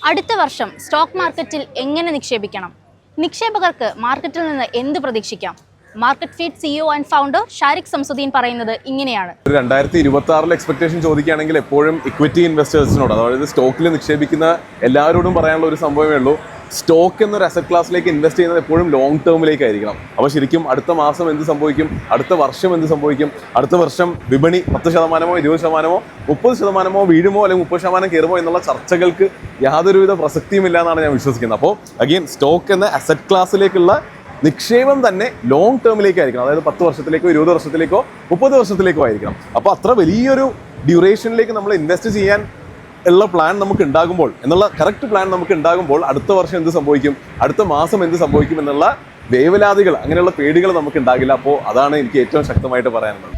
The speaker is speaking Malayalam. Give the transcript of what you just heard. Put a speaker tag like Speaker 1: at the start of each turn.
Speaker 1: അടുത്ത വർഷം സ്റ്റോക്ക് മാർക്കറ്റിൽ എങ്ങനെ നിക്ഷേപിക്കണം? നിക്ഷേപകർക്ക് മാർക്കറ്റിൽ നിന്ന് എന്ത് പ്രതീക്ഷിക്കാം? Market feed CEO and founder Shariq Samsudeen പറയുന്നത് ഇങ്ങനെയാണ്.
Speaker 2: 2026 എക്സ്പെക്ടേഷൻ ചോദിക്കുകയാണെങ്കിൽ എപ്പോഴും ഇക്വിറ്റി ഇൻവെസ്റ്റേഴ്സിനോട്, അതായത് സ്റ്റോക്കിൽ നിക്ഷേപിക്കുന്ന എല്ലാവരോടും പറയാനുള്ള ഒരു സംഭവമേ ഉള്ളൂ, സ്റ്റോക്ക് എന്നൊരു അസറ്റ് ക്ലാസ്സിലേക്ക് ഇൻവെസ്റ്റ് ചെയ്യുന്നത് എപ്പോഴും ലോങ് ടേമിലേക്കായിരിക്കണം. അപ്പോൾ ശരിക്കും അടുത്ത മാസം എന്ത് സംഭവിക്കും, അടുത്ത വർഷം എന്ത് സംഭവിക്കും, അടുത്ത വർഷം വിപണി 10%, 20%, 30% വീഴുമോ അല്ലെങ്കിൽ 30% കയറുമോ എന്നുള്ള ചർച്ചകൾക്ക് യാതൊരുവിധ പ്രസക്തിയുമില്ല എന്നാണ് ഞാൻ വിശ്വസിക്കുന്നത്. അപ്പോൾ അഗെയിൻ സ്റ്റോക്ക് എന്ന അസറ്റ് ക്ലാസ്സിലേക്കുള്ള നിക്ഷേപം തന്നെ ലോങ് ടേമിലേക്കായിരിക്കണം. അതായത് 10 വർഷത്തിലേക്കോ 20 വർഷത്തിലേക്കോ 30 വർഷത്തിലേക്കോ ആയിരിക്കണം. അപ്പോൾ അത്ര വലിയൊരു ഡ്യൂറേഷനിലേക്ക് നമ്മൾ ഇൻവെസ്റ്റ് ചെയ്യാൻ ഉള്ള പ്ലാൻ നമുക്ക് ഉണ്ടാകുമ്പോൾ, കറക്റ്റ് പ്ലാൻ നമുക്ക് ഉണ്ടാകുമ്പോൾ അടുത്ത വർഷം എന്ത് സംഭവിക്കും, അടുത്ത മാസം എന്ത് സംഭവിക്കും എന്നുള്ള വേവലാതികൾ, അങ്ങനെയുള്ള പേടികൾ നമുക്ക് ഉണ്ടാകില്ല. അപ്പോൾ അതാണ് എനിക്ക് ഏറ്റവും ശക്തമായിട്ട് പറയാനുള്ളത്.